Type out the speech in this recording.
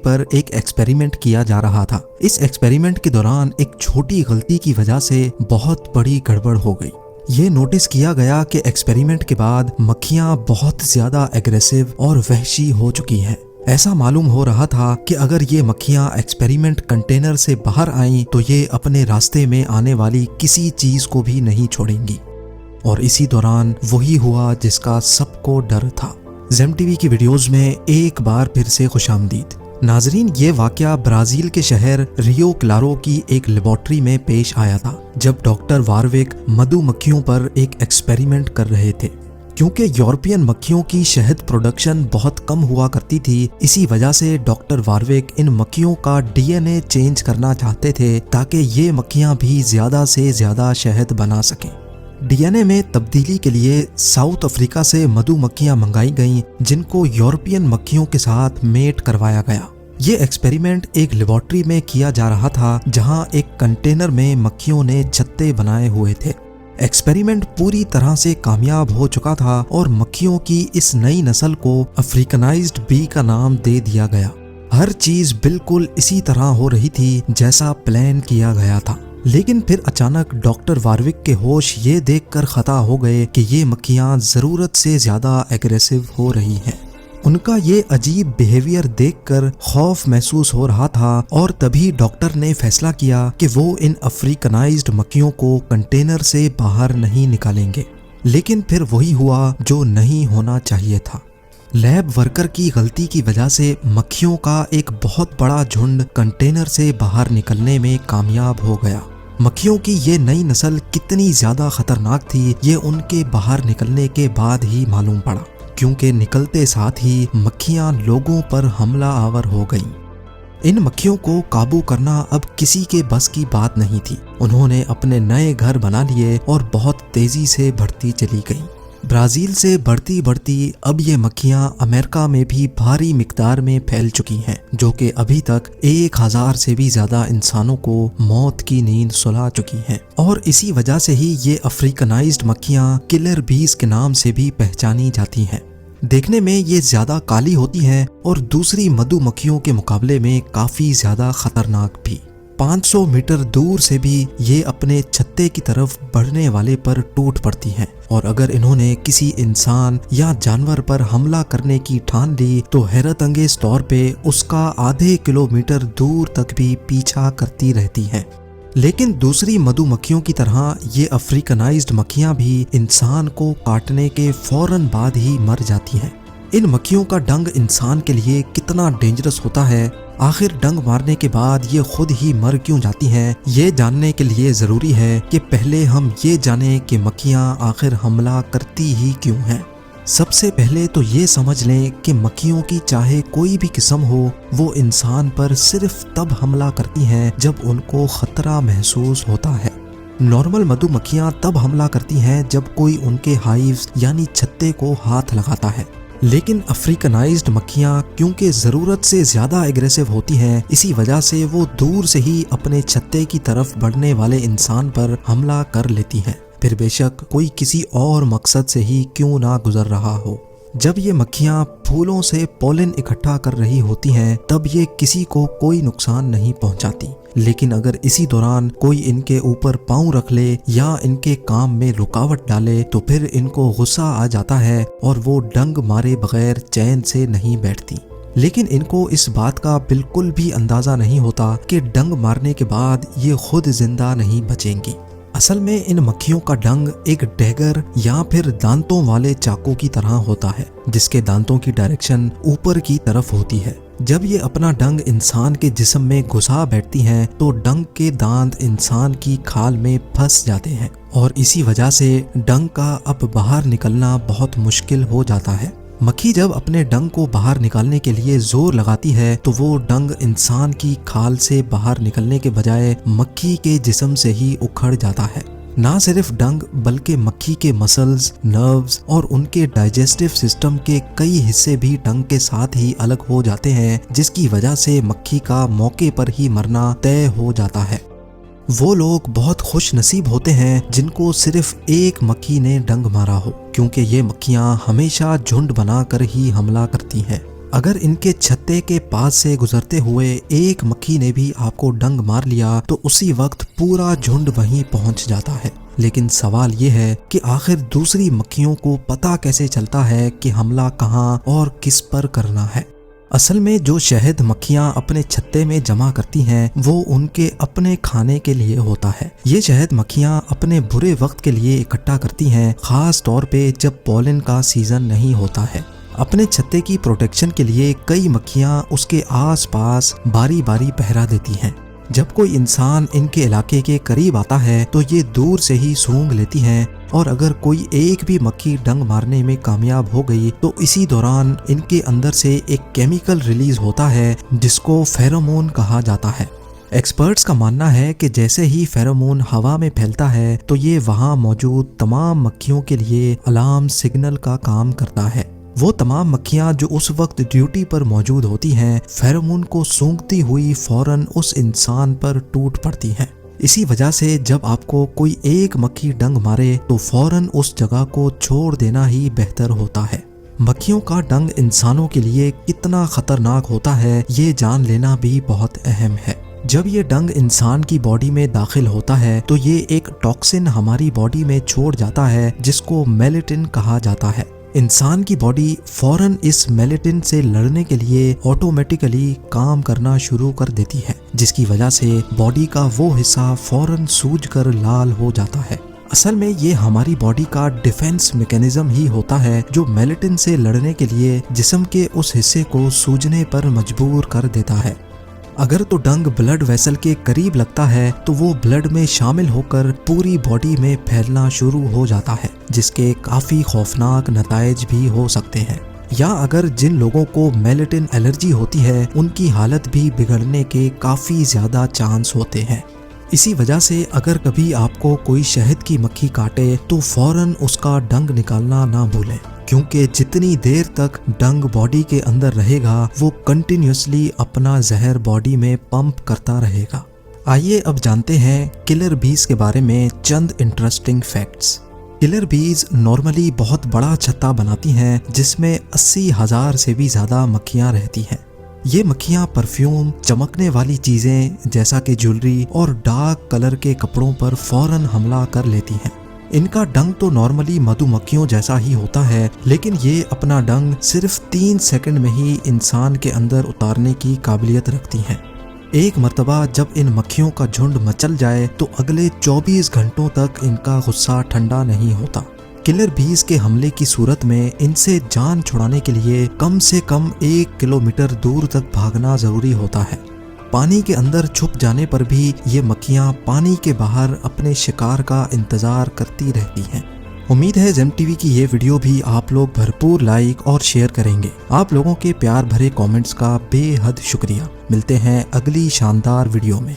पर एक एक्सपेरिमेंट किया जा रहा था। इस एक्सपेरिमेंट के दौरान एक छोटी गलती की वजह से बहुत बड़ी गड़बड़ हो गई। ये नोटिस किया गया कि एक्सपेरिमेंट के बाद मक्खियां बहुत ज्यादा एग्रेसिव और वहशी हो चुकी हैं। ऐसा मालूम हो रहा था कि अगर ये मक्खियां एक्सपेरिमेंट कंटेनर से बाहर आईं तो ये अपने रास्ते में आने वाली किसी चीज को भी नहीं छोड़ेंगी। और इसी दौरान वही हुआ जिसका सबको डर था। जेम टीवी की वीडियोस में एक बार फिर से खुशामदीद। नाजरीन, ये वाकया ब्राजील के शहर रियो क्लारो की एक लेबोरेटरी में पेश आया था, जब डॉक्टर वारविक मधुमक्खियों पर एक एक्सपेरिमेंट कर रहे थे। क्योंकि यूरोपियन मक्खियों की शहद प्रोडक्शन बहुत कम हुआ करती थी, इसी वजह से डॉक्टर वारविक इन मक्खियों का डीएनए चेंज करना चाहते थे ताकि ये मक्खियां भी ज्यादा से ज्यादा शहद बना सकें। डीएनए में तब्दीली के लिए साउथ अफ्रीका से मधुमक्खियां मंगाई गईं, जिनको यूरोपियन मक्खियों के साथ मेट करवाया गया। ये एक्सपेरिमेंट एक लेबोरेटरी में किया जा रहा था, जहां एक कंटेनर में मक्खियों ने छत्ते बनाए हुए थे। एक्सपेरिमेंट पूरी तरह से कामयाब हो चुका था और मक्खियों की इस नई नस्ल को अफ्रीकनाइज्ड बी का नाम दे दिया गया। हर चीज बिल्कुल इसी तरह हो रही थी जैसा प्लान किया गया था। लेकिन फिर अचानक डॉक्टर वारविक के होश ये देखकर खता हो गए कि ये मक्खियां जरूरत से ज्यादा एग्रेसिव हो रही हैं। उनका ये अजीब बिहेवियर देखकर खौफ महसूस हो रहा था और तभी डॉक्टर ने फैसला किया कि वो इन अफ्रीकनाइज्ड मक्खियों को कंटेनर से बाहर नहीं निकालेंगे। लेकिन फिर वही हुआ जो नहीं होना चाहिए था। लैब वर्कर की गलती की वजह से मक्खियों का एक बहुत बड़ा झुंड कंटेनर से बाहर निकलने में कामयाब हो गया। मक्खियों की ये नई नस्ल कितनी ज्यादा खतरनाक थी, ये उनके बाहर निकलने के बाद ही मालूम पड़ा, क्योंकि निकलते साथ ही मक्खियां लोगों पर हमला आवर हो गईं। इन मक्खियों को काबू करना अब किसी के बस की बात नहीं थी। उन्होंने अपने नए घर बना लिए और बहुत तेजी से बढ़ती चली गईं। ब्राजील से बढ़ती बढ़ती अब ये मक्खियां अमेरिका में भी भारी मिकदार में फैल चुकी हैं, जो कि अभी तक 1000 से भी ज्यादा इंसानों को मौत की नींद सुला चुकी हैं। और इसी वजह से ही ये अफ्रीकनाइज्ड मक्खियां किलर बीज के नाम से भी पहचानी जाती हैं। देखने में ये ज्यादा काली होती हैं और दूसरी मधुमक्खियों के मुकाबले में काफी ज्यादा खतरनाक भी। 500 मीटर दूर से भी ये अपने छत्ते की तरफ बढ़ने वाले पर टूट पड़ती हैं और अगर इन्होंने किसी इंसान या जानवर पर हमला करने की ठान ली तो हैरत अंगेज तौर पे उसका आधे किलोमीटर दूर तक भी पीछा करती रहती हैं। लेकिन दूसरी मधुमक्खियों की तरह ये अफ्रीकनाइज्ड मक्खियां भी इंसान को काटने के फौरन बाद ही मर जाती हैं। इन मक्खियों का डंग इंसान के लिए कितना डेंजरस होता है, आखिर डंग मारने के बाद ये खुद ही मर क्यों जाती हैं, ये जानने के लिए जरूरी है कि पहले हम ये जानें कि मक्खियां आखिर हमला करती ही क्यों हैं। सबसे पहले तो ये समझ लें कि मक्खियों की चाहे कोई भी किस्म हो, वो इंसान पर सिर्फ तब हमला करती हैं जब उनको खतरा महसूस होता है। नॉर्मल मधुमक्खियां तब हमला करती हैं जब कोई उनके हाइव्स यानी छत्ते को हाथ लगाता है। लेकिन अफ्रीकनाइज्ड मक्खियां क्योंकि ज़रूरत से ज़्यादा एग्रेसिव होती हैं, इसी वजह से वो दूर से ही अपने छत्ते की तरफ बढ़ने वाले इंसान पर हमला कर लेती हैं, फिर बेशक कोई किसी और मकसद से ही क्यों ना गुजर रहा हो। जब ये मक्खियां फूलों से पोलन इकट्ठा कर रही होती हैं तब ये किसी को कोई नुकसान नहीं पहुंचाती, लेकिन अगर इसी दौरान कोई इनके ऊपर पांव रख ले या इनके काम में रुकावट डाले तो फिर इनको गुस्सा आ जाता है और वो डंग मारे बगैर चैन से नहीं बैठती। लेकिन इनको इस बात का बिल्कुल भी अंदाजा नहीं होता कि डंग मारने के बाद ये खुद जिंदा नहीं बचेंगी। असल में इन मक्खियों का डंग एक डैगर या फिर दांतों वाले चाकू की तरह होता है, जिसके दांतों की डायरेक्शन ऊपर की तरफ होती है। जब ये अपना डंग इंसान के जिस्म में घुसा बैठती हैं तो डंग के दांत इंसान की खाल में फंस जाते हैं और इसी वजह से डंग का अब बाहर निकलना बहुत मुश्किल हो जाता है। मक्खी जब अपने डंग को बाहर निकालने के लिए जोर लगाती है तो वो डंग इंसान की खाल से बाहर निकलने के बजाय मक्खी के जिस्म से ही उखड़ जाता है। ना सिर्फ डंग बल्कि मक्खी के मसल्स, नर्व्स और उनके डाइजेस्टिव सिस्टम के कई हिस्से भी डंग के साथ ही अलग हो जाते हैं, जिसकी वजह से मक्खी का मौके पर ही मरना तय हो जाता है। वो लोग बहुत खुश नसीब होते हैं जिनको सिर्फ एक मक्खी ने डंग मारा हो, क्योंकि ये मक्खियां हमेशा झुंड बनाकर ही हमला करती हैं। अगर इनके छत्ते के पास से गुजरते हुए एक मक्खी ने भी आपको डंग मार लिया तो उसी वक्त पूरा झुंड वहीं पहुंच जाता है। लेकिन सवाल ये है कि आखिर दूसरी मक्खियों को पता कैसे चलता है कि हमला कहाँ और किस पर करना है। असल में जो शहद मक्खियां अपने छत्ते में जमा करती हैं वो उनके अपने खाने के लिए होता है। ये शहद मक्खियां अपने बुरे वक्त के लिए इकट्ठा करती हैं, खास तौर पे जब पॉलन का सीजन नहीं होता है। अपने छत्ते की प्रोटेक्शन के लिए कई मक्खियां उसके आसपास बारी बारी पहरा देती हैं। जब कोई इंसान इनके इलाके के करीब आता है तो ये दूर से ही सूंघ लेती हैं और अगर कोई एक भी मक्खी डंग मारने में कामयाब हो गई तो इसी दौरान इनके अंदर से एक केमिकल रिलीज होता है जिसको फेरोमोन कहा जाता है। एक्सपर्ट्स का मानना है कि जैसे ही फेरोमोन हवा में फैलता है तो ये वहाँ मौजूद तमाम मक्खियों के लिए अलार्म सिग्नल का काम करता है। वो तमाम मक्खियां जो उस वक्त ड्यूटी पर मौजूद होती हैं फेरोमोन को सूंघती हुई फौरन उस इंसान पर टूट पड़ती हैं। इसी वजह से जब आपको कोई एक मक्खी डंग मारे तो फौरन उस जगह को छोड़ देना ही बेहतर होता है। मक्खियों का डंग इंसानों के लिए कितना खतरनाक होता है ये जान लेना भी बहुत अहम है। जब ये डंग इंसान की बॉडी में दाखिल होता है तो ये एक टॉक्सिन हमारी बॉडी में छोड़ जाता है जिसको मेलेटिन कहा जाता है। इंसान की बॉडी फौरन इस मेलेटिन से लड़ने के लिए ऑटोमेटिकली काम करना शुरू कर देती है, जिसकी वजह से बॉडी का वो हिस्सा फौरन सूजकर लाल हो जाता है। असल में ये हमारी बॉडी का डिफेंस मैकेनिज्म ही होता है जो मेलेटिन से लड़ने के लिए जिस्म के उस हिस्से को सूजने पर मजबूर कर देता है। अगर तो डंग ब्लड वेसल के करीब लगता है तो वो ब्लड में शामिल होकर पूरी बॉडी में फैलना शुरू हो जाता है, जिसके काफी खौफनाक नताइज भी हो सकते हैं। या अगर जिन लोगों को मेलेटिन एलर्जी होती है उनकी हालत भी बिगड़ने के काफी ज्यादा चांस होते हैं। इसी वजह से अगर कभी आपको कोई शहद की मक्खी काटे तो फौरन उसका डंग निकालना ना भूलें, क्योंकि जितनी देर तक डंग बॉडी के अंदर रहेगा वो कंटिन्यूसली अपना जहर बॉडी में पंप करता रहेगा। आइए अब जानते हैं किलर बीज के बारे में चंद इंटरेस्टिंग फैक्ट्स। किलर बीज नॉर्मली बहुत बड़ा छत्ता बनाती हैं जिसमें 80,000 से भी ज़्यादा मक्खियाँ रहती हैं। ये मक्खियाँ परफ्यूम, चमकने वाली चीज़ें जैसा कि ज्वेलरी और डार्क कलर के कपड़ों पर फौरन हमला कर लेती हैं। इनका डंग तो नॉर्मली मधुमक्खियों जैसा ही होता है, लेकिन ये अपना डंग सिर्फ 3 सेकंड में ही इंसान के अंदर उतारने की काबिलियत रखती हैं। एक मर्तबा जब इन मक्खियों का झुंड मचल जाए तो अगले 24 घंटों तक इनका गुस्सा ठंडा नहीं होता। किलर बीज के हमले की सूरत में इनसे जान छुड़ाने के लिए कम से कम 1 किलोमीटर दूर तक भागना जरूरी होता है। पानी के अंदर छुप जाने पर भी ये मक्खियाँ पानी के बाहर अपने शिकार का इंतजार करती रहती हैं। उम्मीद है जेम टीवी की ये वीडियो भी आप लोग भरपूर लाइक और शेयर करेंगे। आप लोगों के प्यार भरे कमेंट्स का बेहद शुक्रिया। मिलते हैं अगली शानदार वीडियो में।